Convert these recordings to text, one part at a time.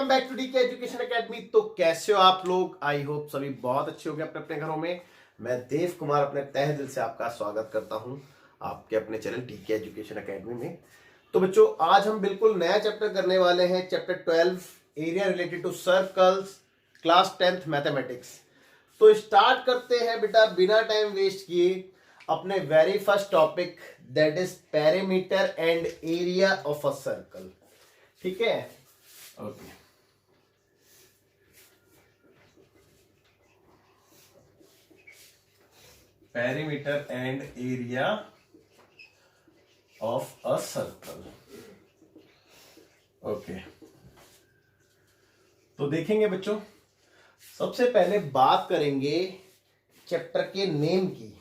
Welcome back to DK Education Academy. तो कैसे हो आप लोग? आई होप सभी बहुत अच्छे होंगे अपने अपने घरों में। मैं देव कुमार अपने तहे दिल से आपका स्वागत करता हूं आपके अपने चैनल डीके एजुकेशन एकेडमी में। तो बच्चों, आज हम बिल्कुल नया चैप्टर करने वाले हैं, chapter 12 area related to circles, class 10th mathematics. तो स्टार्ट करते हैं बेटा बिना टाइम वेस्ट किए अपने very first topic, that is perimeter and area of a circle. ठीक है, okay. Perimeter and area of a circle. Okay, तो देखेंगे बच्चों, सबसे पहले बात करेंगे चैप्टर के नेम की,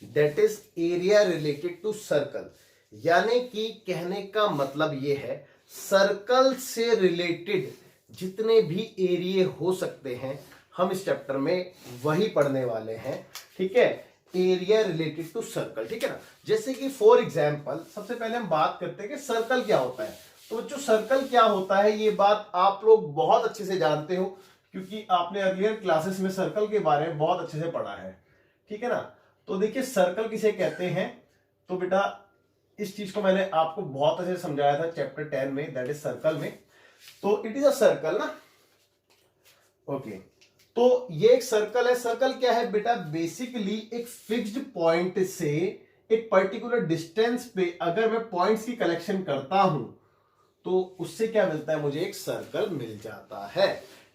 that is area related to circle. यानी कि कहने का मतलब यह है, सर्कल से रिलेटेड जितने भी एरिया हो सकते हैं हम इस चैप्टर में वही पढ़ने वाले हैं। ठीक है, एरिया रिलेटेड टू सर्कल। ठीक है ना। जैसे कि फॉर एग्जांपल सबसे पहले हम बात करते हैं कि सर्कल क्या होता है। तो बच्चों, सर्कल क्या होता है ये बात आप लोग बहुत अच्छे से जानते हो, क्योंकि आपने अर्लियर क्लासेस में सर्कल के बारे में बहुत अच्छे से पढ़ा है। ठीक है ना। तो देखिए, सर्कल किसे कहते हैं, तो बेटा इस चीज को मैंने आपको बहुत अच्छे से समझाया था चैप्टर 10 में, दैट इज सर्कल में। तो इट इज अ सर्कल ना। ओके, तो ये एक सर्कल है। सर्कल क्या है बेटा? बेसिकली एक फिक्स्ड पॉइंट से एक पर्टिकुलर डिस्टेंस पे अगर मैं पॉइंट्स की कलेक्शन करता हूं तो उससे क्या मिलता है? मुझे एक सर्कल मिल जाता है।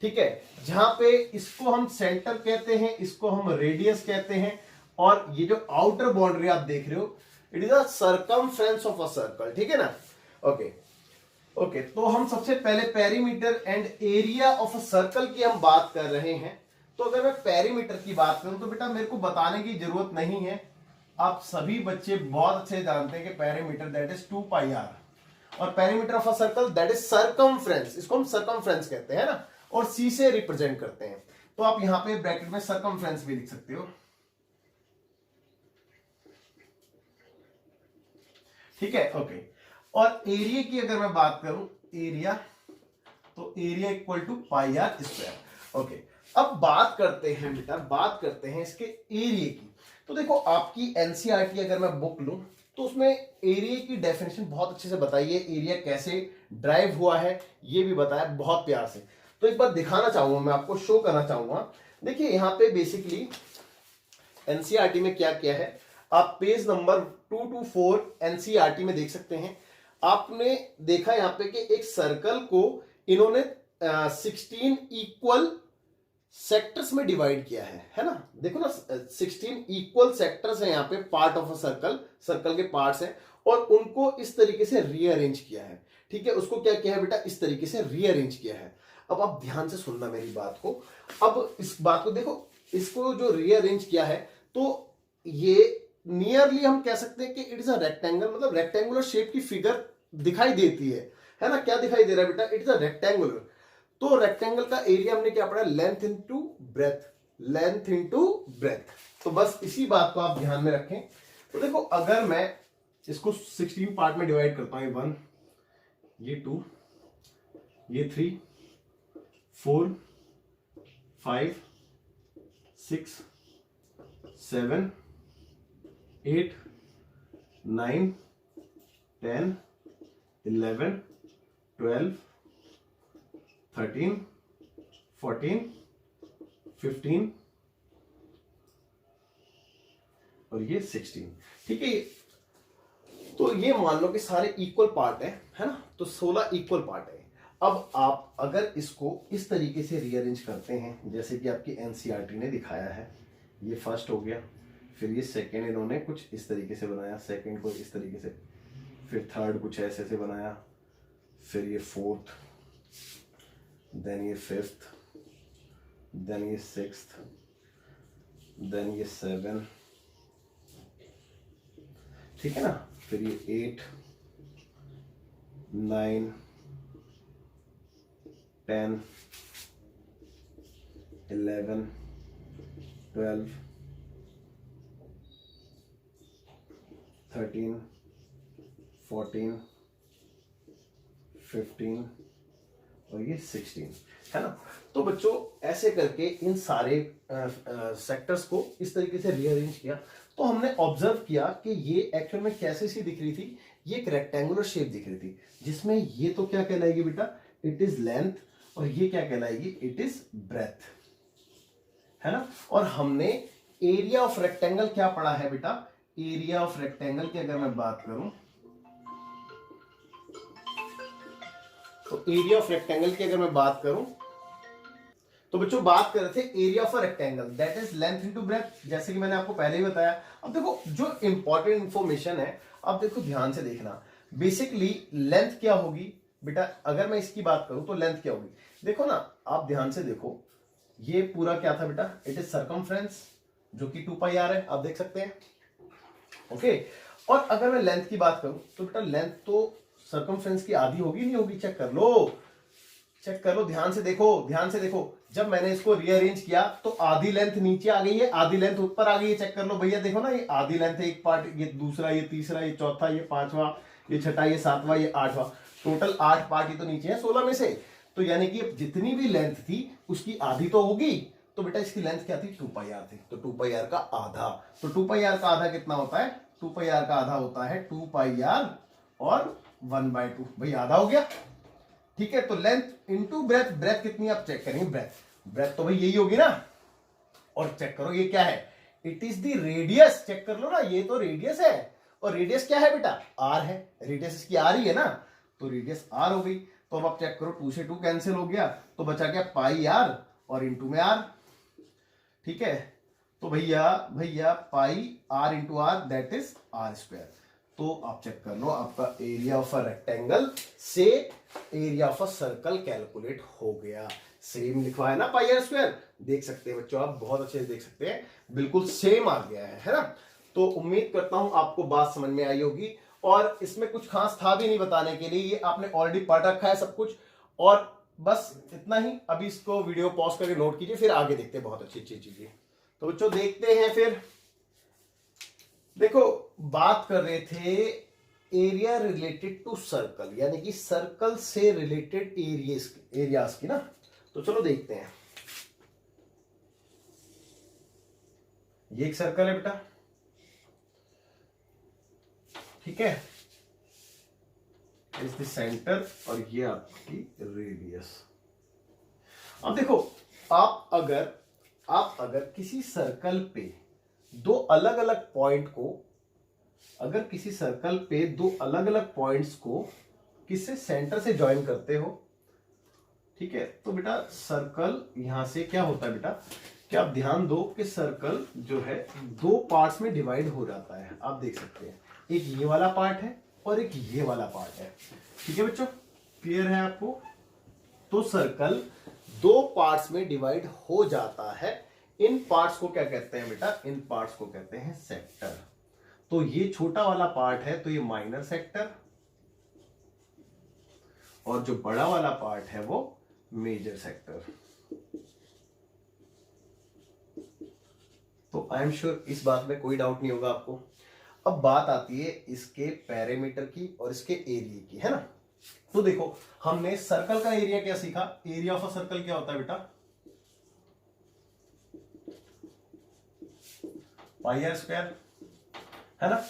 ठीक है, जहां पे इसको हम सेंटर कहते हैं, इसको हम रेडियस कहते हैं, और ये जो आउटर बाउंड्री आप देख रहे हो, it is a circumference of a circle. ठीक है ना। ओके ओके, तो हम सबसे पहले perimeter and area of a circle की हम बात कर रहे हैं। तो अगर मैं पेरीमीटर की बात करूं तो बेटा मेरे को बताने की जरूरत नहीं है, आप सभी बच्चे बहुत अच्छे जानते हैं कि पेरीमीटर दैट इज 2πr, और perimeter of a circle that is circumference, इसको हम सर्कमफ्रेंस कहते हैं ना, और सी से रिप्रेजेंट करते हैं। तो आप यहां पे ब्रैकेट में सर्कमफ्रेंस भी लिख सकते हो। ठीक है, ओके। और एरिया की अगर मैं बात करूं, एरिया, तो area equal to πr square. Okay, अब बात करते हैं बेटा, बात करते हैं इसके एरिया की। तो देखो, आपकी एनसीईआरटी अगर मैं बुक लूं तो उसमें एरिया की डेफिनेशन बहुत अच्छे से बताई है, एरिया कैसे ड्राइव हुआ है ये भी बताया बहुत प्यार से। तो एक बार दिखाना चाहूंगा, मैं आपको शो करना चाहूंगा। देखिए यहां पे बेसिकली एनसीईआरटी में क्या क्या है, आप पेज नंबर 224 एनसीईआरटी में देख सकते हैं। आपने देखा यहां पे कि एक सर्कल को इन्होंने 16 इक्वल सेक्टर्स में डिवाइड किया है ना। देखो ना, 16 इक्वल सेक्टर्स है यहाँ पे, part of a circle, circle के पार्ट्स हैं, और उनको इस तरीके से रीअरेंज किया है। ठीक है, उसको क्या किया है बेटा? इस तरीके से रीअरेंज किया है। अब आप ध्यान से सुनना मेरी बात को। अब इस बात को देखो, इसको जो रीअरेंज किया है, तो ये नियरली हम कह सकते हैं कि इट इज अ रेक्टेंगल, मतलब रेक्टेंगुलर शेप की फिगर दिखाई देती है ना। क्या दिखाई दे रहा है बेटा? It is a rectangular. तो रेक्टेंगल का एरिया हमने क्या पढ़ा? Length into breadth, length into breadth. तो बस इसी बात को आप ध्यान में रखें। तो देखो, अगर मैं इसको 16 पार्ट में डिवाइड करता हूं, 1, ये 2, ये 3, 4, 5, 6, 7, 8, 9, 10, 11, 12, 13, 14, 15 और ये 16। ठीक है, तो ये मान लो कि सारे इक्वल पार्ट है ना। तो 16 इक्वल पार्ट है। अब आप अगर इसको इस तरीके से रीअरेंज करते हैं जैसे कि आपकी एनसीईआरटी ने दिखाया है, ये फर्स्ट हो गया, फिर ये सेकंड इन्होंने कुछ इस तरीके से बनाया, सेकंड को इस तरीके से, फिर थर्ड कुछ ऐसे से बनाया, फिर ये फोर्थ, देन ये फिफ्थ, देन ये सिक्स्थ, देन ये 7, ठीक है ना, फिर ये 8, 9, 10, 11, 12, 13, 14, 15, और ये 16, है ना। तो बच्चों ऐसे करके इन सारे सेक्टर्स को इस तरीके से रीअरेंज किया, तो हमने ऑब्जर्व किया कि ये एक्चुअल में कैसे सी दिख रही थी, ये एक रेक्टेंगुलर शेप दिख रही थी, जिसमें ये तो क्या कहलाएगी बेटा, इट इज लेंथ, और ये क्या कहलाएगी, इट इज ब्रेथ, है ना। और हमने एरिया ऑफ रेक्टेंगल क्या पढ़ा है बेटा, एरिया ऑफ रेक्टेंगल की अगर मैं बात करूं तो एरिया ऑफ रेक्टेंगल की अगर मैं बात करूं तो बच्चों बात कर रहे थे area of a rectangle that is length into breadth, जैसे कि मैंने आपको पहले ही बताया। अब देखो जो इंपॉर्टेंट इंफॉर्मेशन है, अब देखो ध्यान से देखना, बेसिकली लेंथ क्या होगी बेटा, अगर मैं इसकी बात करूं तो लेंथ क्या होगी, देखो ना, आप ध्यान से देखो, ये पूरा क्या था बेटा, इट इज सर्कमफ्रेंस जो कि 2 पाई आर है, आप देख सकते हैं, ओके। और अगर मैं लेंथ की बात करूं तो बेटा लेंथ तो सर्कमफ्रेंस की आधी होगी, नहीं होगी, चेक कर लो, चेक कर लो, ध्यान से देखो, ध्यान से देखो, जब मैंने इसको रीअरेंज किया तो आधी लेंथ नीचे आ गई है, आधी लेंथ ऊपर आ गई है, चेक कर लो भैया, देखो ना, ये आधी लेंथ है, एक पार्ट, ये दूसरा, ये तीसरा, ये चौथा, ये पांचवा, ये छठा, ये सातवां, ये आठवां, टोटल 8 पार्ट ही तो नीचे है 16 में से, तो यानी कि जितनी भी लेंथ थी उसकी आधी तो होगी, तो बेटा इसकी लेंथ क्या थी, 2 पाई आर थी, तो 2 पाई आर का आधा, तो 2 पाई आर का आधा कितना होता है, 2 पाई आर का आधा होता है 2 पाई आर और 1/2, भाई आधा हो गया, ठीक है। तो लेंथ इनटू ब्रेथ, ब्रेथ कितनी आप चेक करेंगे, ब्रेथ तो भाई यही होगी ना, और चेक करो ये क्या है, it is the radius, check कर लो ना, ये तो रेडियस है, और रेडियस क्या है बेटा, आर है, रेडियस इसकी आर ही है ना, तो रेडियस आर हो गई। तो अब आप चेक करो, 2 से 2 कैंसिल हो गया, तो बचा क्या, पाई आर और इंटू में आर, ठीक है। तो भैया भैया pi r into r that is r square, तो आप चेक कर लो, आपका एरिया ऑफ अ रेक्टेंगल से area of a circle calculate हो गया, सेम लिखवा है ना, पाई आर स्क्वायर, देख सकते हैं बच्चों, आप बहुत अच्छे से देख सकते हैं, बिल्कुल सेम आ गया है ना। तो उम्मीद करता हूं आपको बात समझ में आई होगी, और इसमें कुछ खास था भी नहीं बताने के लिए, ये आपने ऑलरेडी पढ़ रखा है सब कुछ, और बस इतना ही। अभी इसको वीडियो पॉज करके नोट कीजिए, फिर आगे देखते हैं बहुत अच्छी अच्छी चीजें। तो बच्चों देखते हैं, फिर देखो बात कर रहे थे एरिया रिलेटेड टू सर्कल, यानी कि सर्कल से रिलेटेड एरियाज की ना, तो चलो देखते हैं। ये एक सर्कल है बेटा, ठीक है, इज द सेंटर, और ये आपकी रेडियस। अब देखो, आप अगर किसी सर्कल पे दो अलग अलग पॉइंट को, अगर किसी सर्कल पे दो अलग अलग पॉइंट्स को किससे, सेंटर से ज्वाइन करते हो, ठीक है, तो बेटा सर्कल यहां से क्या होता है बेटा, क्या आप ध्यान दो कि सर्कल जो है 2 पार्ट्स में डिवाइड हो जाता है, आप देख सकते हैं, एक ये वाला पार्ट है और एक ये वाला पार्ट है, ठीक है बच्चों, क्लियर है आपको। तो सर्कल 2 पार्ट्स में डिवाइड हो जाता है, इन पार्ट्स को क्या कहते हैं बेटा, इन पार्ट्स को कहते हैं सेक्टर। तो ये छोटा वाला पार्ट है तो ये माइनर सेक्टर, और जो बड़ा वाला पार्ट है वो मेजर सेक्टर। तो आई एम श्योर इस बात में कोई डाउट नहीं होगा आपको। अब बात आती है इसके पैरामीटर की और इसके एरिया की, है ना। तो देखो हमने सर्कल का एरिया क्या सीखा, एरिया ऑफ अ सर्कल क्या होता है बेटा, पाई आर स्क्वायर, है ना।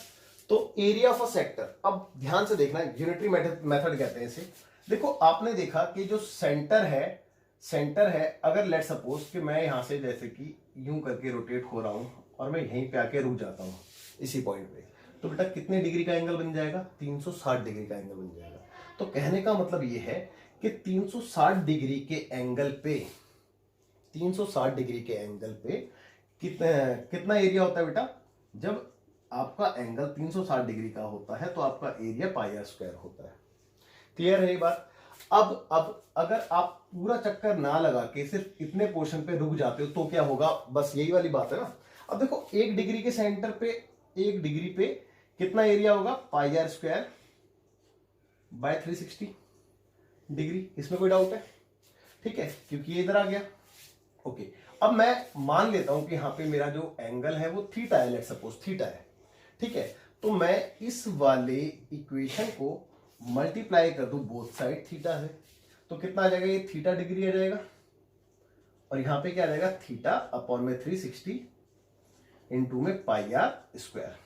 तो एरिया ऑफ अ सेक्टर, अब ध्यान से देखना, यूनिटरी मेथड कहते हैं इसे। देखो आपने देखा कि जो सेंटर है, अगर लेट सपोज कि मैं यहां से जैसे कि यूं करके रोटेट हो रहा हूं और मैं यहीं पे आके रुक जाता हूं इसी पॉइंट पे, तो बेटा कितने डिग्री का एंगल बन जाएगा, 360 डिग्री का एंगल बन जाएगा। तो कहने का मतलब ये है कि 360 डिग्री के एंगल पे, 360 डिग्री के एंगल पे कितना एरिया होता है बेटा, जब आपका एंगल 360 डिग्री का होता है तो आपका एरिया पाई आर स्क्वायर होता है। क्लियर है ये बात। अब अगर आप पूरा चक्कर ना लगा के सिर्फ इतने पोर्शन पे रुक जाते हो तो क्या होगा, बस यही वाली बात है ना। अब देखो 1 डिग्री के सेंटर पे, 1 डिग्री पे कितना एरिया होगा, पाई आर स्क्वायर बाय 360 डिग्री, इसमें कोई डाउट है, ठीक है, क्योंकि ये इधर आ गया, ओके। अब मैं मान लेता हूं कि यहाँ पे मेरा जो एंगल है वो थीटा है, लेट सपोज थीटा है, ठीक है। तो मैं इस वाले इक्वेशन को मल्टीप्लाई कर दूं बोथ साइड थीटा है, तो कितना आ जाएगा, ये थीटा डिग्री आ जाएगा, और यहां पे क्या आ जाएगा, थीटा अपॉन में 360 इंटू में पाई आर स्क्वायर।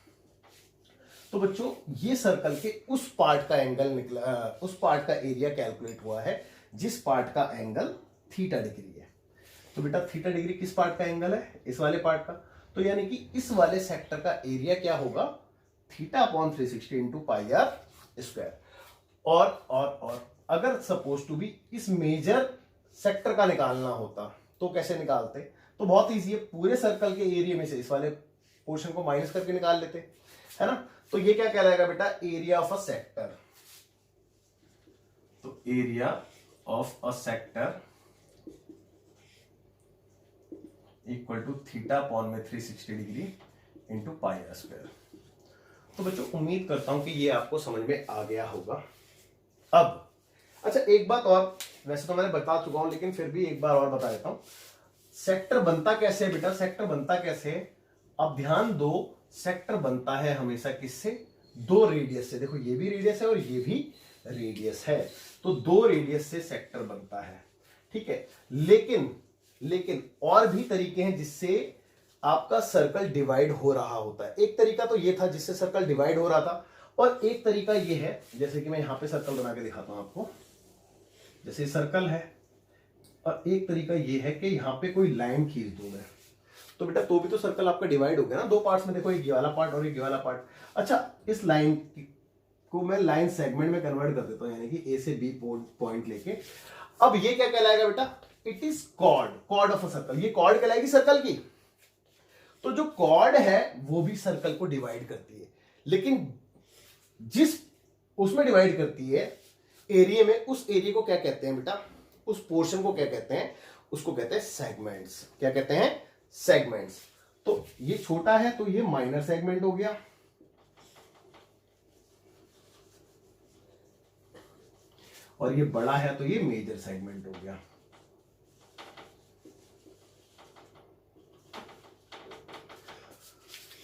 तो बच्चों ये सर्कल के उस पार्ट का एंगल निकला, उस पार्ट का एरिया कैलकुलेट हुआ है जिस पार्ट का एंगल थीटा डिग्री है। तो बेटा थीटा डिग्री किस पार्ट का एंगल है, इस वाले पार्ट का। तो यानी कि इस वाले सेक्टर का एरिया क्या होगा, theta upon 360 into pi r square. और अगर सपोज टू बी इस मेजर सेक्टर का निकालना होता तो कैसे निकालते, तो बहुत ईजी है, पूरे सर्कल के एरिया में से इस वाले पोर्शन को माइनस करके निकाल लेते, है ना। तो ये क्या कहलाएगा बेटा, एरिया ऑफ अ सेक्टर। तो area of a sector equal to theta upon में 360 degree into pi r square. तो बच्चों उम्मीद करता हूं कि ये आपको समझ में आ गया होगा। अब अच्छा एक बात और, वैसे तो मैंने बता चुका हूं लेकिन फिर भी एक बार और बता देता हूं, सेक्टर बनता कैसे है बेटा, सेक्टर बनता कैसे है। अब ध्यान दो, सेक्टर बनता है हमेशा किससे, दो रेडियस से। देखो ये भी रेडियस है और ये भी रेडियस है, तो दो रेडियस से सेक्टर बनता है, ठीक है। लेकिन और भी तरीके हैं जिससे आपका सर्कल डिवाइड हो रहा होता है। एक तरीका तो ये था जिससे सर्कल डिवाइड हो रहा था, और एक तरीका ये है, जैसे कि मैं यहां पे सर्कल बना के दिखाता हूं आपको, जैसे सर्कल है, और एक तरीका ये है कि यहां पे कोई लाइन खींच दूं मैं, तो बेटा तो भी तो सर्कल आपका डिवाइड हो गया ना दो पार्ट्स में। देखो एक ये वाला पार्ट और एक ये वाला पार्ट। अच्छा इस लाइन को मैं लाइन सेगमेंट में कन्वर्ट कर देता हूं, यानी कि ए से बी पॉइंट लेके। अब ये क्या कहलाएगा बेटा, it is chord of a circle. ये कॉर्ड कहलाएगी सर्कल की। तो जो कॉर्ड है वो भी सर्कल को डिवाइड करती है, लेकिन जिस उसमें डिवाइड करती है एरिया में, उस एरिया को क्या कहते हैं बेटा, उस पोर्शन को क्या कहते हैं, उसको कहते हैं सेगमेंट्स। क्या कहते हैं, सेगमेंट्स। तो ये छोटा है तो ये माइनर सेगमेंट हो गया, और ये बड़ा है तो ये मेजर सेगमेंट हो गया।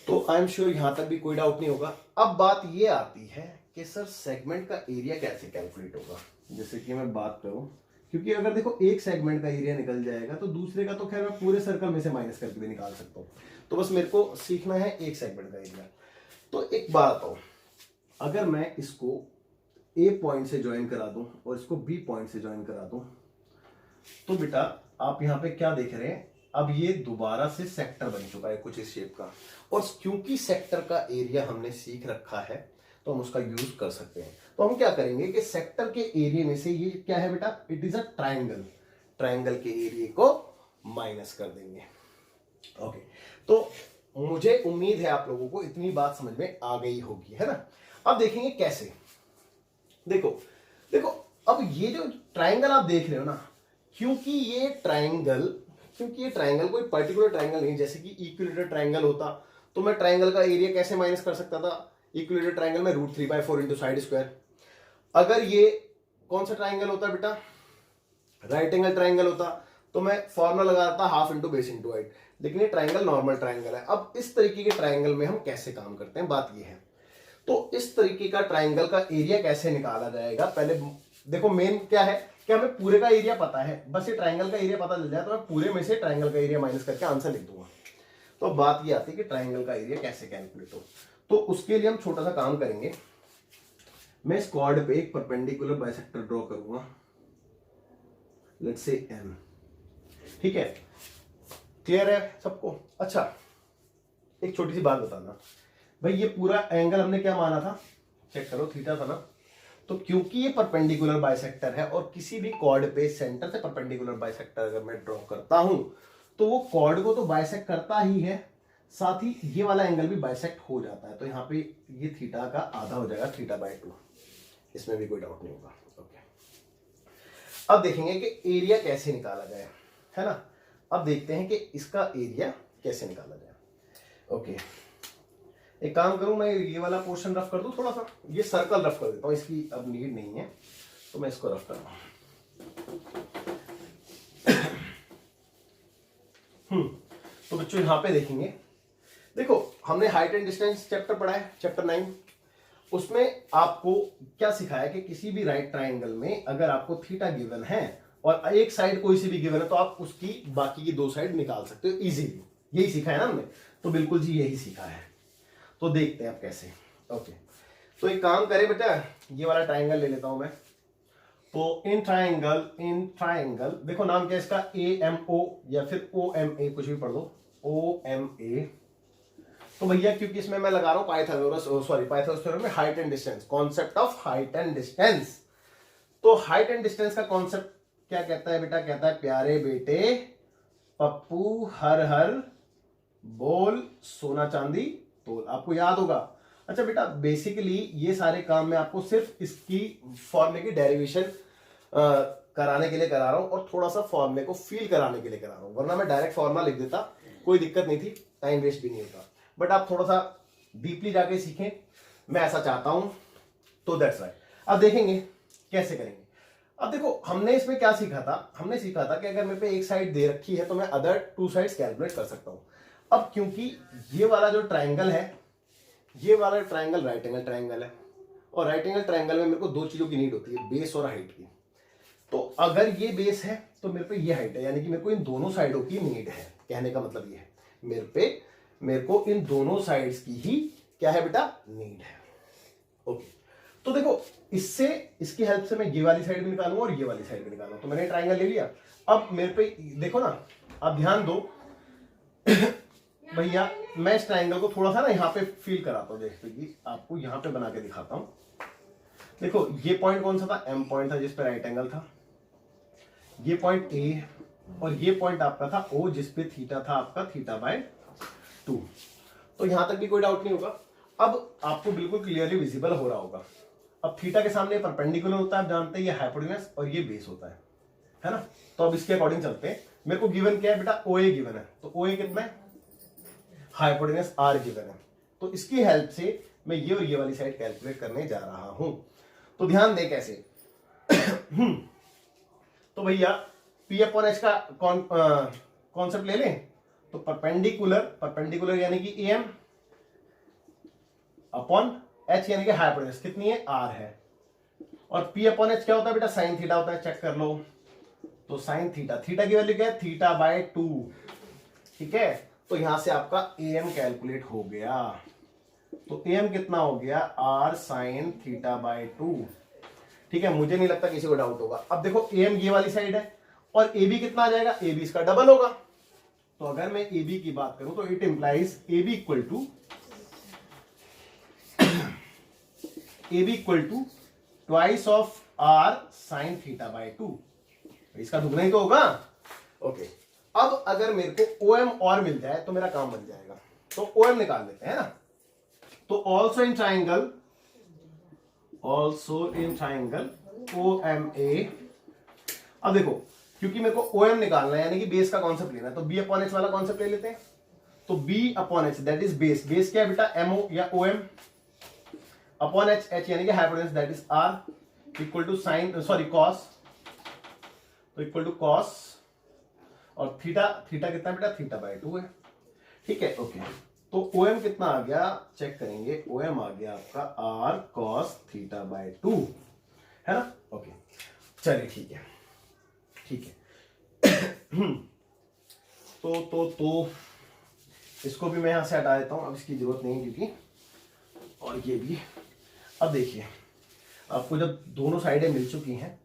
तो आई एम श्योर यहां तक भी कोई डाउट नहीं होगा। अब बात ये आती है कि सर सेगमेंट का एरिया कैसे कैलकुलेट होगा। जैसे कि मैं बात करूं, क्योंकि अगर देखो एक सेगमेंट का एरिया निकल जाएगा तो दूसरे का तो खैर मैं पूरे सर्कल में से माइनस करके भी निकाल सकता हूं। तो बस मेरे को सीखना है एक सेगमेंट का एरिया। तो एक बात बताओ, अगर मैं इसको ए पॉइंट से ज्वाइन करा दूं और इसको बी पॉइंट से ज्वाइन करा दूं, तो बेटा आप यहां पे क्या देख रहे हैं, अब ये दोबारा से सेक्टर बन चुका है कुछ इस शेप का। और क्योंकि सेक्टर का एरिया हमने सीख रखा है तो हम उसका यूज कर सकते हैं। तो हम क्या करेंगे कि सेक्टर के एरिया में से ये क्या है बेटा, it is a triangle, triangle के एरिया को माइनस कर देंगे। ओके, तो मुझे उम्मीद है आप लोगों को इतनी बात समझ में आ गई होगी, है ना। अब देखेंगे कैसे। देखो देखो, अब ये जो ट्राइंगल आप देख रहे हो ना, क्योंकि ये ट्राइंगल कोई पर्टिकुलर ट्राइंगल नहीं, जैसे कि इक्विलेटरल ट्राइंगल होता तो मैं ट्राइंगल का एरिया कैसे माइनस कर सकता था, इक्विलेटरल ट्राइंगल में √3/4 इंटू साइड स्क्वायर। अगर ये कौन सा ट्राइंगल होता बेटा, राइट एंगल ट्राइंगल होता तो मैं फॉर्मूला लगाता half into base into height. लेकिन ये ट्राइंगल नॉर्मल ट्राइंगल है। अब इस तरीके के ट्राइंगल में हम कैसे काम करते हैं, बात ये है। तो इस तरीके का ट्राइंगल का एरिया कैसे निकाला जाएगा, पहले देखो मेन क्या है कि हमें पूरे का एरिया पता है, बस ये ट्राइंगल का एरिया पता चल जाए तो मैं पूरे में से ट्राइंगल का एरिया माइनस करके आंसर लिख दूंगा। तो बात ये आती है कि ट्राइंगल का एरिया कैसे कैलकुलेट हो। तो उसके लिए हम छोटा सा काम करेंगे, मैं इस कॉर्ड पे एक परपेंडिकुलर बाइसेक्टर ड्रॉ करूंगा, लेट्स से M। ठीक है, क्लियर है सबको। अच्छा एक छोटी सी बात बताना भाई, ये पूरा एंगल हमने क्या माना था, चेक करो, थीटा था ना। तो क्योंकि ये परपेंडिकुलर बाइसेक्टर है और किसी भी कॉर्ड पे सेंटर से परपेंडिकुलर बाइसेक्टर अगर मैं ड्रॉ करता हूं तो वो कॉर्ड को तो बाइसेक्ट करता ही है, साथ ही ये वाला एंगल भी बाइसेक्ट हो जाता है। तो यहाँ पे ये थीटा का आधा हो जाएगा, θ/2, इसमें भी कोई डाउट नहीं होगा। ओके, अब देखेंगे कि एरिया कैसे निकाला जाए, है ना। अब देखते हैं कि इसका एरिया कैसे निकाला जाए। ओके, एक काम करूं, मैं ये वाला पोर्शन रफ कर दूं, थोड़ा सा ये सर्कल रफ कर देता हूं, इसकी अब नीड नहीं है तो मैं इसको रफ कर रहा हूं। तो बच्चों यहां पे देखेंगे, देखो हमने हाइट एंड डिस्टेंस चैप्टर पढ़ा है, चैप्टर 9। उसमें आपको क्या सिखाया कि किसी भी राइट ट्राइंगल में अगर आपको थीटा गिवन है और एक साइड कोई सी भी गिवन है तो आप उसकी बाकी की दो साइड निकाल सकते हो इजीली। यही सीखा है ना हमने, तो बिल्कुल जी यही सीखा है। तो देखते हैं आप कैसे। ओके, तो एक काम करें बेटा, ये वाला ट्राइंगल ले लेता हूं मैं। तो इन ट्राइंगल देखो नाम क्या है इसका, AMO या फिर OMA, कुछ भी पढ़ दो, OMA। तो भैया क्योंकि इसमें मैं लगा रहा हूं पाइथागोरस थ्योरम में height and distance, concept of height and distance. तो हाइट एंड डिस्टेंस का कॉन्सेप्ट क्या कहता है बेटा, कहता है प्यारे बेटे पप्पू हर हर बोल सोना चांदी तोल, आपको याद होगा। अच्छा बेटा बेसिकली ये सारे काम मैं आपको सिर्फ इसकी फॉर्मूले की डेरिवेशन कराने के लिए करा रहा हूं और थोड़ा सा फॉर्मूले को फील कराने के लिए करा रहा हूं, वरना मैं डायरेक्ट फॉर्मूला लिख देता, कोई दिक्कत नहीं थी, टाइम वेस्ट भी नहीं होता। बट आप थोड़ा सा डीपली जाके सीखें, मैं ऐसा चाहता हूं, तो दैट्स राइट। अब देखेंगे कैसे करेंगे। अब देखो हमने इसमें क्या सीखा था, हमने सीखा था कि अगर मेरे पे एक साइड दे रखी है तो मैं अदर टू साइड्स कैलकुलेट कर सकता हूं। अब क्योंकि ये वाला जो ट्राइंगल है, ये वाला ट्राइंगल राइट एंगल ट्राइंगल है, और राइट एंगल ट्राइंगल में मेरे को दो चीजों की नीड होती है, बेस और हाइट की। तो अगर ये बेस है तो मेरे पे ये हाइट है, यानी कि मेरे को इन दोनों साइडों की नीड है। कहने का मतलब ये है मेरे को इन दोनों साइड्स की ही क्या है बेटा, नीड है। ओके, तो देखो इससे इसकी हेल्प से मैं ये वाली साइड भी निकालूंगा और ये वाली साइड भी निकालूंगा। तो मैंने ट्राइंगल ले लिया। अब मेरे पे देखो ना, अब ध्यान दो भैया, मैं इस ट्राइंगल को थोड़ा सा ना यहाँ पे फील कराता हूँ, देखते कि आपको यहाँ पे बना के दिखाता हूँ। देखो ये पॉइंट कौन सा था, M पॉइंट था जिस पे राइट एंगल था, ये पॉइंट A, और ये पॉइंट आपका था O जिस पे थीटा था आपका θ/2। तो यहां तक भी कोई डाउट नहीं होगा। अब आपको बिल्कुल क्लियरली विजिबल हो रहा होगा। अब थीटा के सामने परपेंडिकुलर होता है, आप जानते हैं ये हाइपोटेन्यूस और ये बेस होता है ना। तो अब इसके अकॉर्डिंग चलते हैं। मेरे को गिवन क्या है बेटा, OA गिवन है, तो OA कितना है, हाइपोटेन्यूस R गिवन है। तो इसकी हेल्प से मैं ये और ये वाली साइड कैलकुलेट करने जा रहा हूं। तो ध्यान दे कैसे तो भैया P/H का कॉन्सेप्ट ले लें। तो परपेंडिकुलर यानी कि AM अपॉन H यानी कि हाइपोटेन्यूस कितनी है, R है। और P/H क्या होता है बेटा, साइन थीटा होता है, चेक कर लो। तो साइन थीटा की वैल्यू क्या है, θ/2। ठीक है, तो यहां से आपका AM कैलकुलेट हो गया। तो AM कितना हो गया, R साइन θ/2। ठीक है, मुझे नहीं लगता किसी को डाउट होगा। अब देखो AM ये वाली साइड है और AB कितना आ जाएगा, AB इसका डबल होगा। तो अगर मैं AB की बात करूं तो it implies AB equal to twice of R sine θ/2। इसका दुगना ही तो होगा। ओके, अब अगर मेरे को OM और मिल जाए तो मेरा काम बन जाएगा। तो OM निकाल लेते हैं ना। तो ऑल्सो इन ट्राइंगल OMA। अब देखो क्योंकि मेरे को OM निकालना है यानी कि बेस का कॉन्सेप्ट लेना है, तो B/H वाला कॉन्सेप्ट ले लेते हैं। तो B/H that is base. Base क्या है बेटा, MO या OM अपॉन H यानी कि hypotenuse that is R equal to cos. तो इक्वल टू कॉस और थीटा कितना बेटा, θ/2 है। ठीक है, ओके। तो OM कितना आ गया, चेक करेंगे। OM आ गया आपका R cos θ/2, है ना। ओके चलिए ठीक है तो इसको भी मैं यहां से हटा देता हूं, अब इसकी जरूरत नहीं है क्योंकि, और ये भी। अब देखिए आपको जब दोनों साइडें मिल चुकी हैं,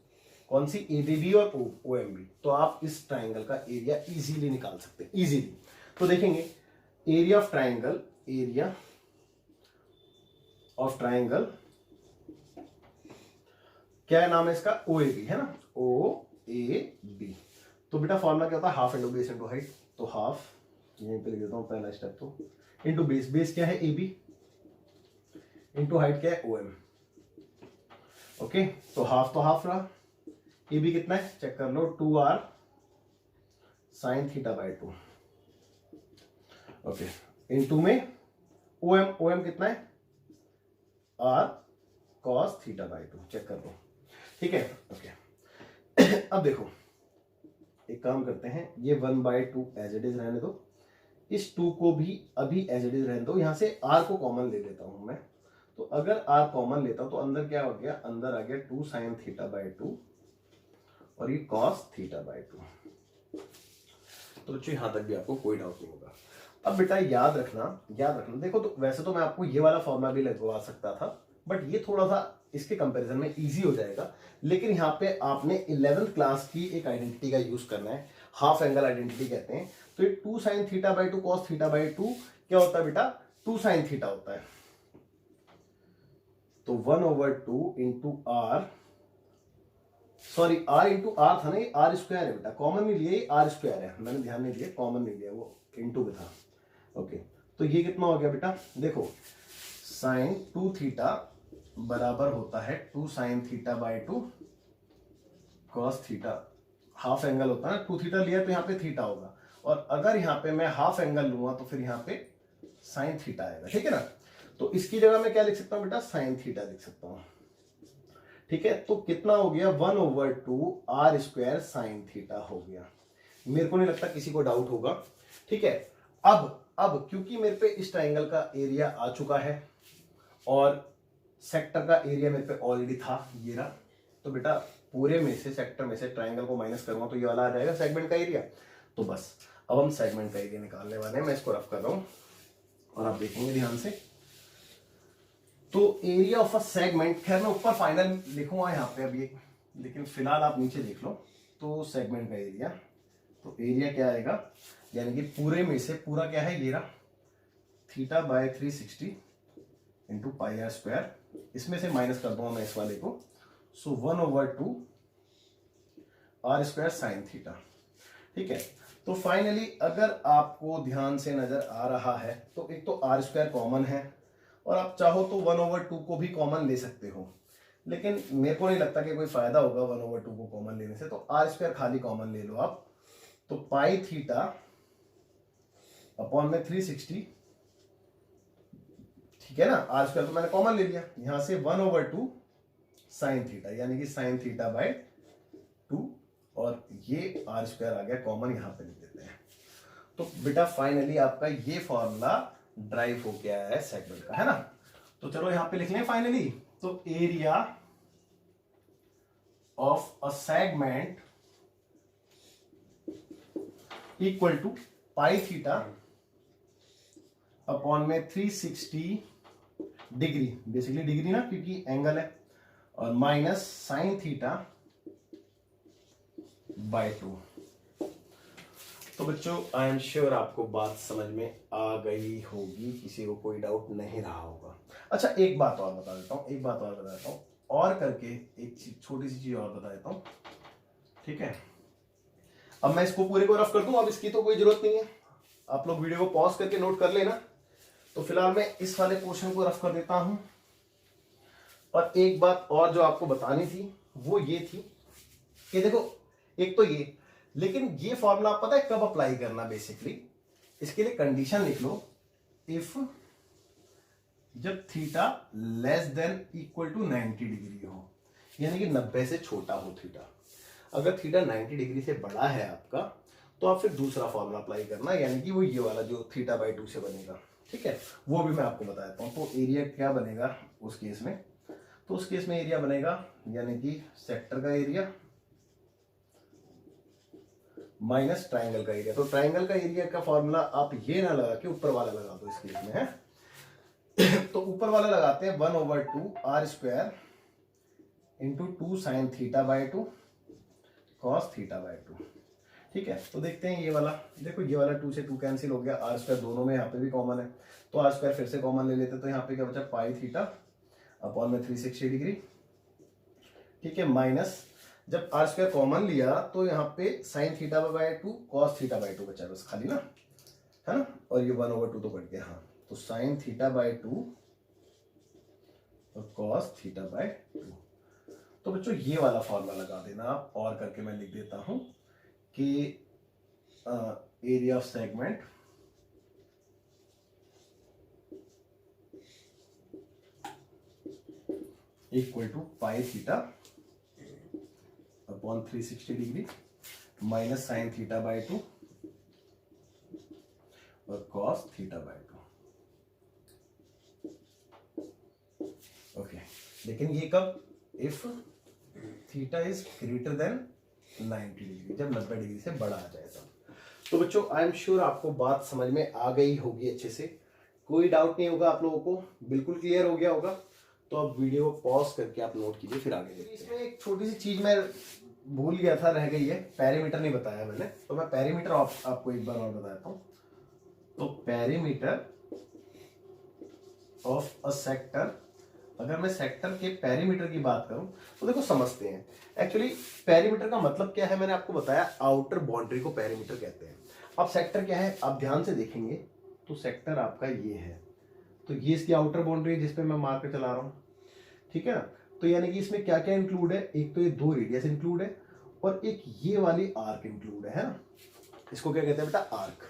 कौन सी, ABB और OMB, तो आप इस ट्राइंगल का एरिया इजीली निकाल सकते हैं, इजीली। तो देखेंगे एरिया ऑफ ट्राइंगल क्या नाम है इसका, OAB, है ना, OAB। तो बेटा फॉर्मूला क्या होता है, half into base into height. तो हाफ यहीं पे लिख देता हूं पहला स्टेप, तो इंटू बेस क्या है AB, इंटू हाइट क्या है OM। ओके, तो हाफ रहा। AB कितना है, चेक कर लो, 2R साइन θ/2। ओके, इनटू में OM कितना है, R cos θ/2, चेक कर लो। ठीक है, ओके। अब देखो एक काम करते हैं, ये 1/2 एज इट इज रहने दो, इस 2 को भी अभी एज इट इज रहने दो। यहां से R को कॉमन ले लेता हूं मैं, तो अगर आर कॉमन लेता हूं तो अंदर क्या हो गया, अंदर आ गया 2 साइन थीटा बाई 2 और ये कॉस थीटा बाई 2। तो बच्चों यहां तक भी आपको कोई डाउट नहीं होगा। अब बेटा याद रखना देखो, तो वैसे तो मैं आपको ये वाला फॉर्मूला भी लगवा सकता था, बट ये थोड़ा सा इसके कंपैरिजन में इजी हो जाएगा। लेकिन यहाँ पे आपने 11th क्लास की एक आइडेंटिटी का यूज करना है, हाफ एंगल आइडेंटिटी कहते हैं। तो ये 2 sine theta by 2 cos theta by 2 क्या होता है बेटा, 2 साइन थीटा होता है। तो 1/2 into r, sorry r into r था ना, ये आर स्क्वायर है बेटा, कॉमन नहीं लिया, आर स्क्वायर है, मैंने ध्यान नहीं दिया, कॉमन नहीं लिया, वो इंटू में था। ओके, तो ये कितना हो गया बेटा, देखो साइन 2 थीटा बराबर होता है 2 sine theta by 2 cos theta, half angle होता है ना, 2 थीटा लिया तो यहाँ पे थीटा होगा, और अगर यहाँ पे मैं हाफ एंगल लूंगा तो फिर यहाँ पे साइन थीटा आएगा, ठीक है ना। तो इसकी जगह मैं क्या लिख सकता हूँ बेटा, साइन थीटा लिख सकता हूँ, ठीक है। तो कितना हो गया, 1/2 आर स्क्वायर साइन थीटा हो गया। मेरे को नहीं लगता किसी को डाउट होगा, ठीक है। अब क्योंकि मेरे पे इस ट्राइंगल का एरिया आ चुका है और सेक्टर का एरिया मेरे पे ऑलरेडी था, ये रहा, तो बेटा पूरे में से, सेक्टर में से ट्राइंगल को माइनस करूंगा तो ये वाला आ जाएगा सेगमेंट का एरिया। तो बस अब हम सेगमेंट का एरिया निकालने वाले हैं, मैं इसको रफ कर रहा हूं और आप देखेंगे ध्यान से। तो एरिया ऑफ अ सेगमेंट, खैर मैं ऊपर फाइनल लिखूंगा यहाँ पे अभी, लेकिन फिलहाल आप नीचे देख लो। तो सेगमेंट का एरिया, तो एरिया क्या आएगा, यानी कि पूरे में से पूरा क्या है, ये रहा theta by 360 into pi r square, इसमें से माइनस कर दूंगा मैं इस वाले को, so 1/2 r square sine theta, ठीक है। तो फाइनली अगर आपको ध्यान से नजर आ रहा है तो एक तो आर स्क्वायर कॉमन है, और आप चाहो तो 1/2 को भी कॉमन ले सकते हो, लेकिन मेरे को नहीं लगता कि कोई फायदा होगा 1/2 को कॉमन लेने से, तो आर स्क्वायर खाली कॉमन ले लो आप। तो पाई थीटा अपॉन में 360, ठीक है ना, आर स्क्वायर तो मैंने कॉमन ले लिया, यहां से 1/2 साइन थीटा, यानी कि साइन थीटा बाय 2, और ये आर स्क्वायर आ गया कॉमन, यहां पे लिख देते हैं। तो बेटा फाइनली आपका ये फॉर्मूला ड्राइव हो गया है सेगमेंट का, है ना। तो चलो यहां पे लिख लें फाइनली, तो area of a segment equal to pi theta upon में 360 डिग्री, बेसिकली डिग्री ना क्योंकि एंगल है, और माइनस साइन थीटा बाय 2। तो बच्चों आई एम श्योर आपको बात समझ में आ गई होगी, किसी को कोई डाउट नहीं रहा होगा। अच्छा एक बात और बता देता हूँ, और करके एक छोटी सी चीज और बता देता हूँ, ठीक है। अब मैं इसको पूरे को रफ कर दूं, अब इसकी तो कोई जरूरत नहीं है, आप लोग वीडियो को पॉज करके नोट कर लेना। तो फिलहाल मैं इस वाले पोर्शन को रफ कर देता हूं। और एक बात और जो आपको बतानी थी वो ये थी कि देखो, एक तो ये, लेकिन ये फॉर्मूला आप पता है कब अप्लाई करना, बेसिकली इसके लिए कंडीशन लिख लो, इफ जब theta less than equal to 90 degree हो, यानी कि 90 से छोटा हो थीटा। अगर थीटा 90 डिग्री से बड़ा है आपका तो आप फिर दूसरा फॉर्मूला अप्लाई करना, यानी कि वो ये वाला जो थीटा बाई 2 से बनेगा, ठीक है, वो भी मैं आपको बता देता हूं। तो एरिया क्या बनेगा उस केस में, तो उस केस में एरिया बनेगा यानी कि सेक्टर का एरिया माइनस ट्राइंगल का एरिया। तो ट्राइंगल का एरिया का फॉर्मूला आप ये ना लगा के ऊपर वाला लगा दो इस केस में, है। तो ऊपर वाला लगाते हैं 1/2 r square into 2 sine theta by 2 cos theta by 2, ठीक है। तो देखते हैं ये वाला, देखो ये वाला 2 से 2 कैंसिल हो गया, आर स्क्वायर दोनों में यहाँ पे भी कॉमन है, तो आर स्क्वायर फिर से कॉमन ले लेते, तो यहाँ पे क्या बचा, पाई थीटा अपॉन में 360 डिग्री, ठीक है, माइनस जब आर स्क्वायर कॉमन लिया तो यहाँ पे sign theta by 2 cos theta by 2 बचा बस खाली ना, है ना, और ये 1/2 तो कट गया, हाँ, तो साइन थीटा बाई 2 और कॉस थीटा बाई 2। तो बच्चों ये वाला फॉर्मूला लगा देना आप, और करके मैं लिख देता हूं कि area of segment equal to pi theta upon 360 degree minus sine theta by 2 और कॉस थीटा बाई 2। लेकिन ये कब, if theta is greater than 90 degree, जब 90 डिग्री से बड़ा आ जाए तब। तो बच्चों आई एम श्योर आपको बात समझ में आ गई होगी अच्छे से, कोई डाउट नहीं होगा आप लोगों को, बिल्कुल क्लियर हो गया होगा। तो अब वीडियो पॉज करके आप नोट कीजिए, फिर आगे देखते हैं। इसमें एक छोटी सी चीज मैं भूल गया था, रह गई है, पेरीमीटर नहीं बताया मैंने, तो मैं पेरीमीटर आपको एक बार और बताता हूँ। तो पेरीमीटर ऑफ अ सेक्टर, अगर मैं सेक्टर के पेरीमीटर की बात करूं तो देखो समझते हैं एक्चुअली पेरीमीटर का मतलब क्या है। मैंने आपको बताया आउटर बाउंड्री को पेरीमीटर कहते हैं। अब सेक्टर क्या है आप ध्यान से देखेंगे तो सेक्टर आपका ये है, तो ये इसकी आउटर बाउंड्री है जिसपे मैं मार्कर चला रहा हूं, ठीक है ना। तो यानी कि इसमें क्या क्या इंक्लूड है, एक तो ये 2 रेडियस इंक्लूड है और एक ये वाली आर्क इंक्लूड है ना। इसको क्या कहते हैं बेटा, आर्क,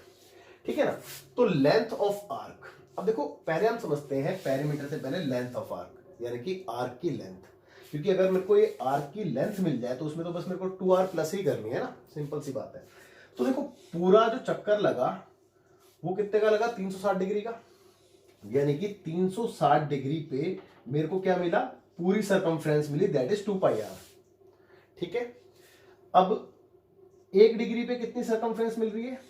ठीक है ना। तो लेंथ ऑफ आर्क, अब देखो पहले हम समझते हैं पेरीमीटर से पहले लेंथ ऑफ आर्क, यानी कि आर्क की लेंथ, क्योंकि अगर मेरे को ये आर्क की लेंथ मिल जाए तो उसमें तो बस मेरे को 2r प्लस ही करनी है ना, सिंपल सी बात है। तो देखो पूरा जो चक्कर लगा वो कितने का लगा, 360 डिग्री का, यानी कि 360 डिग्री पे मेरे को क्या मिला, पूरी circumference milli, that is 2πr, ठीक है। अब 1 डिग्री पे कितनी सरकमफ्रेंस मिल रही है,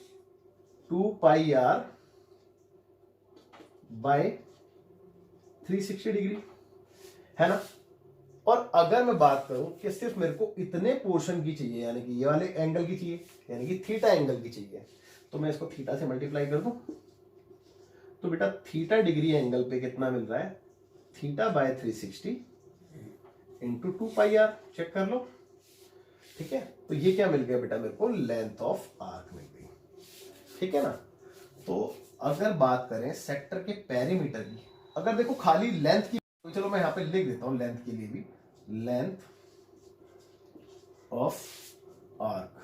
2πr बाय 360 डिग्री, है ना। और अगर मैं बात करूं कि सिर्फ मेरे को इतने पोर्शन की चाहिए, यानी कि ये वाले एंगल की चाहिए, यानी कि थीटा एंगल की चाहिए, तो मैं इसको थीटा से मल्टीप्लाई कर दूं, तो बेटा थीटा डिग्री एंगल पे कितना मिल रहा है, theta by 360 into 2πr, check कर लो, ठीक है। तो ये क्या मिल गया बेटा मेरे को, लेंथ ऑफ आर्क मिल गई, ठीक है ना। तो अगर बात करें सेक्टर के पेरीमीटर की, अगर देखो खाली लेंथ की, तो चलो मैं यहां पे लिख देता हूं लेंथ के लिए भी, लेंथ ऑफ आर्क,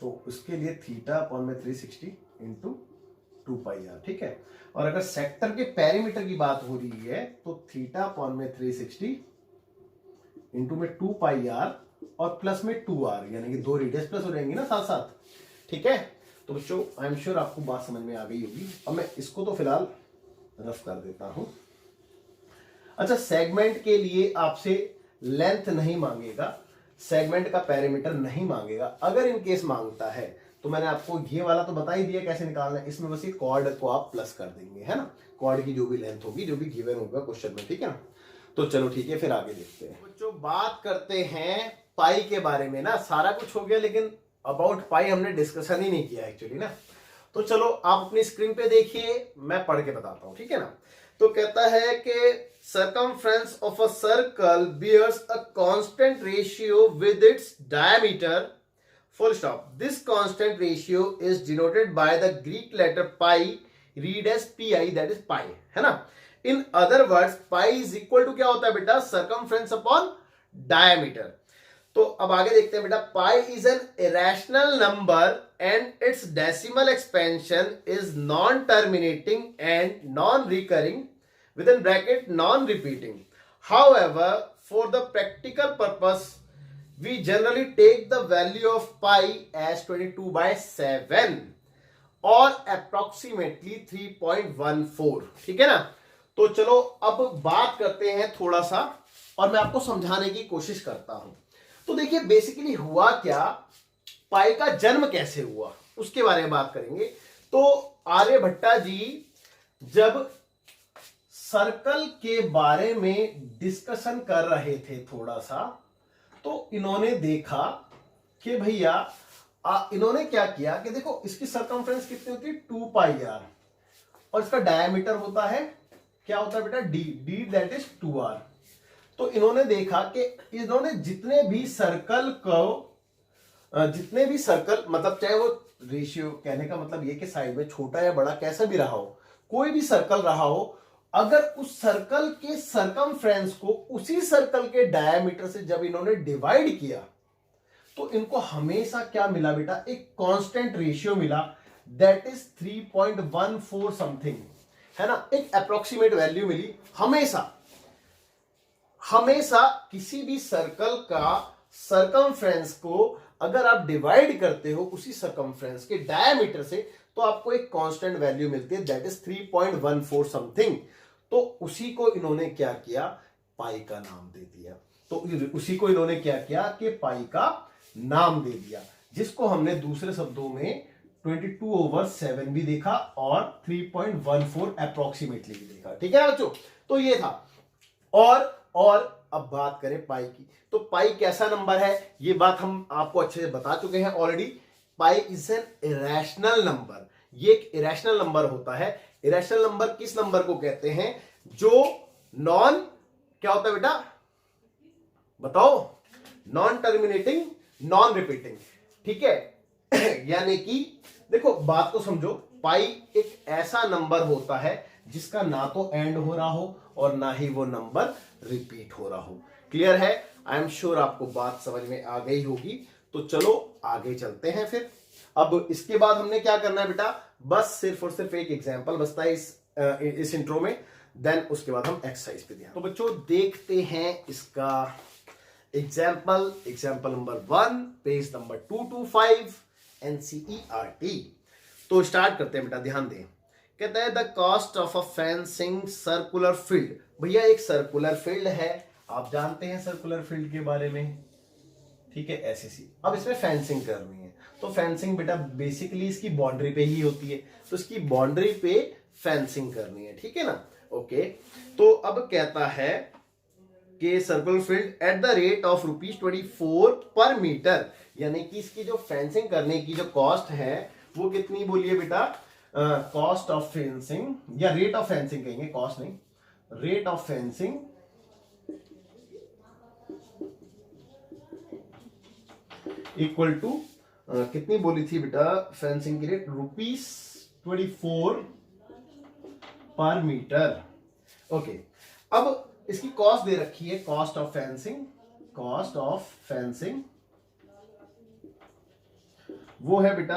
तो उसके लिए थीटा अपॉन में 360 इंटू 2πr, ठीक है। और अगर सेक्टर के पेरीमीटर की बात हो रही है तो थीटा अपॉन में 360 इंटू में 2πr और प्लस में 2r, यानी कि 2 रेडियस प्लस हो जाएंगी ना साथ साथ, ठीक है। तो बच्चों आई एम श्योर आपको बात समझ में आ गई होगी। अब मैं इसको तो फिलहाल रफ कर देता हूं। अच्छा, सेगमेंट के लिए आपसे लेंथ नहीं मांगेगा, सेगमेंट का पेरीमीटर नहीं मांगेगा। अगर इन केस मांगता है तो मैंने आपको ये वाला तो बता ही दिया कैसे निकालना है, इसमें बस ये कॉर्ड को आप प्लस कर देंगे, है ना, कॉर्ड की जो भी लेंथ होगी, जो भी गिवन होगा क्वेश्चन में, ठीक है ना। तो चलो ठीक है, फिर आगे देखते हैं बच्चों। बात करते हैं पाई के बारे में ना, सारा कुछ हो गया लेकिन अबाउट पाई हमने डिस्कशन ही नहीं किया एक्चुअली ना। तो चलो आप अपनी स्क्रीन पे देखिए, मैं पढ़ के बताता हूं, ठीक है ना। तो कहता है कि circumference of a circle bears a constant ratio with its diameter, full stop. This constant ratio is denoted by the Greek letter pi, read as pi, that is pi, है ना। In other words, pi is equal to क्या होता है बेटा, circumference upon diameter। तो अब आगे देखते हैं बेटा, pi is an irrational number and its decimal expansion is non-terminating and non-recurring, within bracket non-repeating. However, for the practical purpose, we generally take the value of pi as 22/7 or approximately 3.14, ठीक है ना। तो चलो अब बात करते हैं थोड़ा सा, और मैं आपको समझाने की कोशिश करता हूं। तो देखिए बेसिकली हुआ क्या, पाई का जन्म कैसे हुआ उसके बारे में बात करेंगे। तो आर्यभट्टा जी जब सर्कल के बारे में डिस्कशन कर रहे थे थोड़ा सा, तो इन्होंने देखा कि भैया इन्होंने क्या किया कि देखो इसकी सरकमफ्रेंस कितनी होती है, 2πr, और इसका डायमीटर होता है, क्या होता है बेटा, d, दैट इज 2r। तो इन्होंने देखा कि इन्होंने जितने भी सर्कल मतलब चाहे वो रेशियो, कहने का मतलब ये कि साइड में छोटा या बड़ा कैसा भी रहा हो, कोई भी सर्कल रहा हो, अगर उस सर्कल के सरकमफ्रेंस को उसी सर्कल के डायमीटर से जब इन्होंने डिवाइड किया तो इनको हमेशा क्या मिला बेटा, एक कांस्टेंट रेशियो मिला, दैट इज 3.14 समथिंग, है ना, एक अप्रोक्सीमेट वैल्यू मिली। हमेशा किसी भी सर्कल का सरकमफ्रेंस को अगर आप डिवाइड करते हो उसी सरकमफ्रेंस के डायमीटर से, तो आपको एक कांस्टेंट वैल्यू मिलती है, दैट इज 3.14 समथिंग। तो उसी को इन्होंने क्या किया, पाई का नाम दे दिया। तो उसी को इन्होंने क्या किया कि पाई का नाम दे दिया, जिसको हमने दूसरे शब्दों में 22/7 भी देखा और 3.14 अप्रोक्सीमेटली भी देखा। ठीक है बच्चों, तो ये था। और अब बात करें पाई की, तो पाई कैसा नंबर है, ये बात हम आपको अच्छे से बता चुके हैं already. Pi is an irrational number, ये एक इरेशनल नंबर होता है। इरेशनल नंबर किस नंबर को कहते हैं, जो नॉन, क्या होता है बेटा बताओ, नॉन टर्मिनेटिंग, नॉन रिपीटिंग। ठीक है यानी कि देखो बात को समझो, पाई एक ऐसा नंबर होता है जिसका ना तो एंड हो रहा हो और ना ही वो नंबर रिपीट हो रहा हो। क्लियर है? आई एम श्योर आपको बात समझ में आ गई होगी। तो चलो आगे चलते हैं फिर। अब इसके बाद हमने क्या करना है बेटा, बस सिर्फ और सिर्फ एक एग्जांपल बचता है इस इंट्रो में, देन उसके बाद हम एक्सरसाइज पे ध्यान। तो बच्चों देखते हैं इसका example number 1, page number 225 NCERT। तो स्टार्ट करते हैं बेटा, ध्यान दें। कहता है the cost of a fencing circular field. भैया एक सर्कुलर फील्ड है, आप जानते हैं सर्कुलर फील्ड के बारे में, ठीक है, ऐसे। अब इसमें फेंसिंग करनी है, तो फेंसिंग बेटा बेसिकली इसकी बाउंड्री पे ही होती है, तो इसकी बाउंड्री पे फेंसिंग करनी है, ठीक है ना। ओके, तो अब कहता है कि circular field at the rate of ₹24 per metre, यानी कि इसकी जो फेंसिंग करने की जो कॉस्ट है वो कितनी बोलिए बेटा, कॉस्ट ऑफ फेंसिंग या रेट ऑफ फेंसिंग कहेंगे, कॉस्ट नहीं, rate of fencing equal to कितनी बोली थी बेटा फेंसिंग की रेट, ₹24 पर मीटर। ओके, अब इसकी कॉस्ट दे रखी है, कॉस्ट ऑफ फेंसिंग वो है बेटा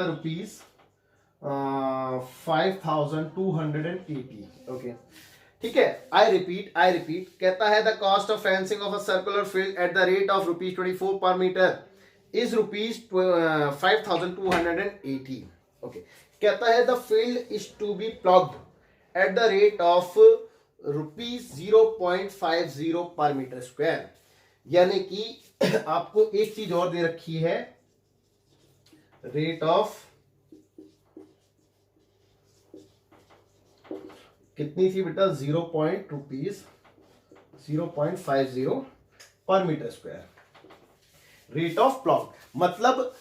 ₹5280। ओके, ठीक है। आई रिपीट कहता है the cost of fencing of a circular field at the rate of ₹24 per metre is ₹5280। Okay, कहता है the field is to be ploughed at the rate of ₹0.50 per metre square, यानी कि आपको एक चीज और दे रखी है, रेट ऑफ कितनी थी बेटा, ₹0.50 per metre square, rate of plough. मतलब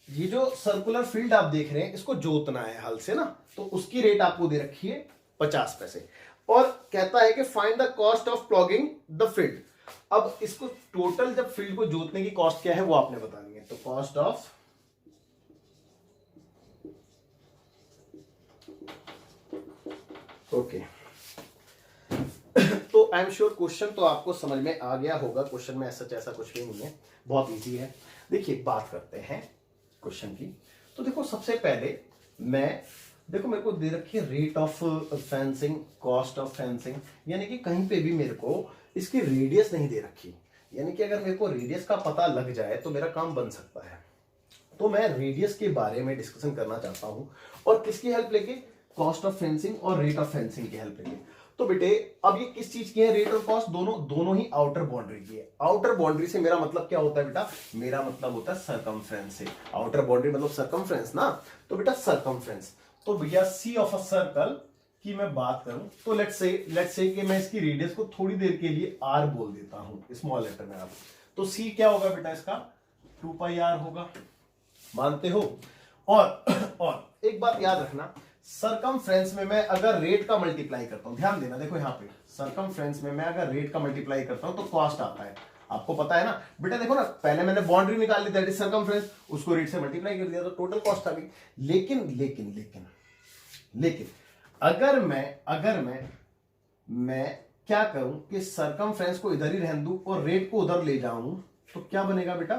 ये जो सर्कुलर फील्ड आप देख रहे हैं इसको जोतना है हल से ना, तो उसकी रेट आपको दे रखी है 50 पैसे, और कहता है कि find the cost of plogging the field. अब इसको टोटल जब फील्ड को जोतने की कॉस्ट क्या है वो आपने बतानी है, तो कॉस्ट ऑफ ओके तो आई एम श्योर क्वेश्चन तो आपको समझ में आ गया होगा। क्वेश्चन में ऐसा कुछ भी नहीं है, बहुत इजी है। देखिए बात करते हैं क्वेश्चन की। तो देखो सबसे पहले देखो मेरे को दे रखी है rate of fencing, cost of fencing, यानी कि कहीं पे भी मेरे को इसकी रेडियस नहीं दे रखी, यानी कि अगर मेरे को रेडियस का पता लग जाए तो मेरा काम बन सकता है। तो मैं रेडियस के बारे में डिस्कशन करना चाहता हूं, और किसकी हेल्प लेके, कॉस्ट ऑफ फेंसिंग और रेट ऑफ फेंसिंग की हेल्प लेके। तो बेटे अब ये किस चीज की है, रेट और कॉस्ट दोनों ही आउटर बाउंड्री की है। आउटर बाउंड्री से मेरा मतलब क्या होता है बेटा, मेरा मतलब होता है सरकमफ्रेंस से। आउटर बाउंड्री मतलब सरकमफ्रेंस ना, तो बेटा सरकमफ्रेंस। तो भैया सी ऑफ अ सर्कल की मैं बात करूं तो लेट्स से कि मैं इसकी रेडियस को थोड़ी देर के लिए आर बोल देता हूं स्मॉल लेटर में। आप तो सी क्या होगा बेटा, इसका 2πr होगा, मानते हो। और एक बात याद रखना, सरकमफ्रेंस में मैं अगर रेट का मल्टीप्लाई करता हूं, ध्यान देना, देखो यहां पे सरकमफ्रेंस में मैं अगर रेट का मल्टीप्लाई करता हूं तो कॉस्ट आता है, आपको पता है ना बेटा। देखो ना, पहले मैंने बाउंड्री निकाल ली, दैट इज सरकमफ्रेंस, उसको रेट से मल्टीप्लाई कर दिया तो टोटल कॉस्ट आ गई। लेकिन अगर मैं क्या करूं कि सरकमफ्रेंस को इधर ही रहने दूं और रेट को उधर ले जाऊं, तो क्या बनेगा बेटा,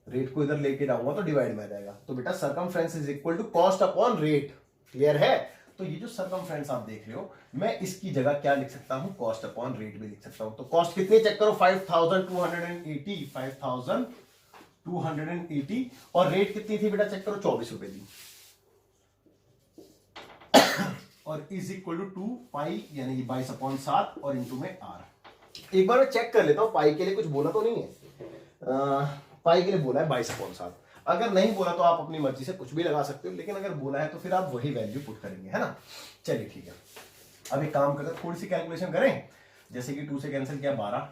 रेट को इधर लेके जाऊंगा तो डिवाइड में आ जाएगा। तो बेटा circumference is equal to cost upon rate. Clear है? तो ये जो सरकमफ्रेंस आप देख रहे हो, मैं इसकी जगह क्या लिख सकता हूं, कॉस्ट अपॉन रेट भी लिख सकता हूं। तो कॉस्ट कितनी चेक करो, 5280, और रेट कितनी थी बेटा चेक करो, ₹24 थी। और इज इक्वल टू 2 पाई यानी कि 22/7 और इंटू में r। एक बार मैं चेक कर लेता हूँ पाई के लिए कुछ बोला तो नहीं है। पाई के लिए बोला है 22/7। अगर नहीं बोला तो आप अपनी मर्जी से कुछ भी लगा सकते हो, लेकिन अगर बोला है तो फिर आप वही वैल्यू पुट करेंगे, है ना। चलिए ठीक है, अब एक काम करते थोड़ी सी कैलकुलेशन करें। जैसे कि 2 से कैंसिल किया 12,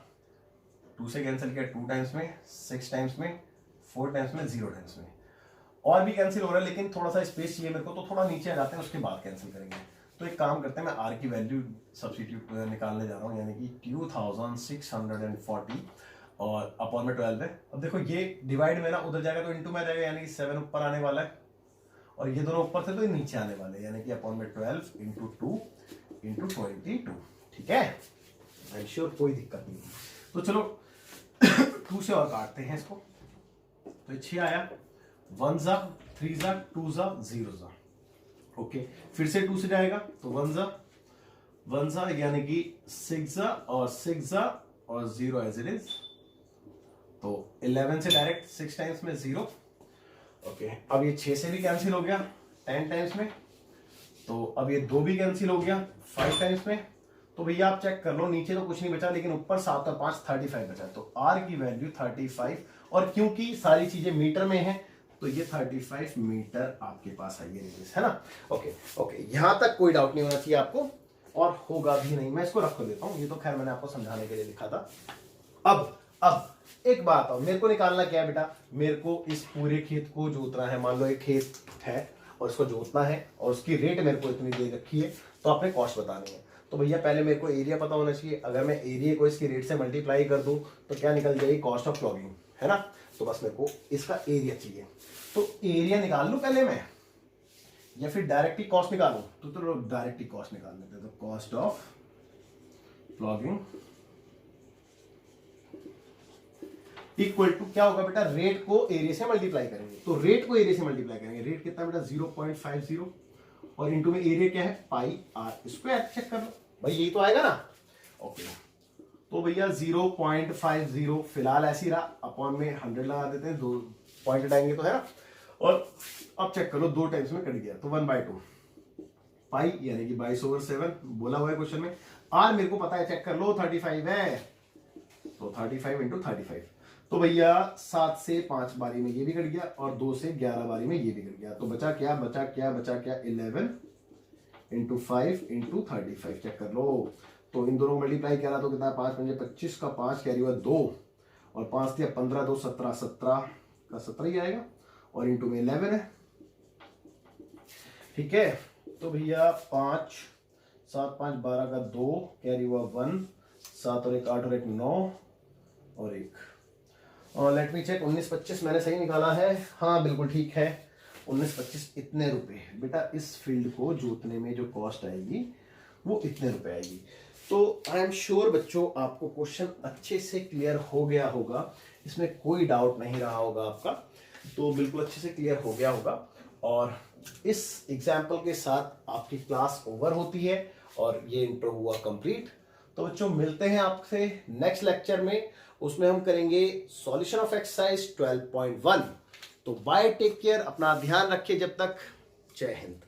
2 से कैंसिल किया 2 टाइम्स में, 6 टाइम्स में, 4 टाइम्स में, 0 टाइम्स में, और भी कैंसिल हो रहा है लेकिन थोड़ा सा स्पेस चाहिए मेरे को, तो थोड़ा नीचे आ जाते हैं, उसके बाद कैंसिल करेंगे। तो एक काम करते हैं, मैं आर की वैल्यू सब्स्टिट्यूट निकालने जा रहा हूँ, यानी कि 2640 और अपॉन में 12 है। अब देखो ये डिवाइड में ना उधर जाएगा तो इंटू में आ जाएगा, यानी कि 7 ऊपर आने वाला है और ये दोनों ऊपर थे तो ये नीचे आने वाले, यानी कि अपॉन में 12 इंटू 2 इंटू 22। ठीक है, आई एम श्योर कोई दिक्कत नहीं। तो चलो 2 से और काटते हैं इसको। तो 6 आया, 1 जा 3 जा 2 जा 0 जा। ओके, फिर से 2 से जाएगा तो 1 जा यानी कि 6 जा और 6 जा और 0 एज इट इज। तो 11 से डायरेक्ट 6 टाइम्स में 0। ओके, अब ये 6 से भी कैंसिल हो गया 10 टाइम्स में, तो अब ये 2 भी कैंसिल हो गया 5 टाइम्स में। तो भैया आप चेक कर लो, नीचे तो कुछ नहीं बचा लेकिन ऊपर 7 और 5 35 बचा। तो आर की वैल्यू 35, और क्योंकि सारी चीजें मीटर में है तो ये 35 मीटर आपके पास है, ये रेडियस है ना। ओके ओके, यहां तक कोई डाउट नहीं होना चाहिए आपको, और होगा भी नहीं। मैं इसको रख देता हूं, ये तो खैर मैंने आपको समझाने के लिए लिखा था। अब एक बात और, मेरे को निकालना क्या है बेटा, मेरे को इस पूरे खेत को जोतना है। मान लो एक खेत है और इसको जोतना है और उसकी रेट मेरे को इतनी दे रखी है, तो आपने कॉस्ट बतानी है। तो भैया पहले मेरे को एरिया पता होना चाहिए। अगर मैं एरिया को इसकी रेट से मल्टीप्लाई कर दूं तो क्या निकल जाएगी, कॉस्ट ऑफ प्लॉगिंग, है ना। तो बस मेरे को इसका एरिया चाहिए, तो एरिया निकाल लूं पहले मैं, या फिर डायरेक्ट ही कॉस्ट निकालूं। तो डायरेक्ट ही कॉस्ट निकाल लेते हैं। तो cost of ploughing equal to क्या होगा बेटा, रेट को एरिया से मल्टीप्लाई करेंगे। तो रेट को एरिया से मल्टीप्लाई करेंगे, रेट कितना बेटा 0.50 और इनटू में एरिया क्या है पाई आर स्क्वायर। चेक कर लो भाई, यही तो आएगा ना। ओके, तो भैया 0.50 फिलहाल ऐसे ही रहा, अपॉन में 100 लगा देते हैं, 2 पॉइंट हटाएंगे तो, है ना। और अब चेक कर लो 2 टाइम्स में कट गया तो 1/2 पाई यानी कि 22/7 बोला हुआ है क्वेश्चन में। आर मेरे को पता है, चेक कर लो 35 है, तो 35 इंटू 35। तो भैया 7 से 5 बारी में ये भी कट गया और 2 से 11 बारी में ये भी कट गया। तो बचा क्या 11 इंटू 5 इंटू 35। चेक कर लो, तो इन दोनों मल्टीप्लाई करा तो कितना 5 5 25 का 5 कैरी हुआ 2 और 5 दिया 15 2 17 17 का 17 ही आएगा और इंटू में 11 है। ठीक है, तो भैया 5 7 5 12 का 2 कैरी हुआ 1, 7 और 1 8 और 1 9 और 1, और लेट मी चेक 19 25 मैंने सही निकाला है। हाँ बिल्कुल ठीक है, 19 25 इतने रुपए बेटा। इस फील्ड को जोतने में जो कॉस्ट आएगी वो इतने रुपए आएगी। तो आई एम श्योर बच्चों आपको क्वेश्चन अच्छे से क्लियर हो गया होगा, इसमें कोई डाउट नहीं रहा होगा आपका, तो बिल्कुल अच्छे से क्लियर हो गया होगा। और इस एग्जाम्पल के साथ आपकी क्लास ओवर होती है और ये इंट्रो हुआ कंप्लीट। तो बच्चों मिलते हैं आपसे नेक्स्ट लेक्चर में, उसमें हम करेंगे सॉल्यूशन ऑफ एक्सरसाइज 12.1। तो बाय, टेक केयर, अपना ध्यान रखिए जब तक। जय हिंद।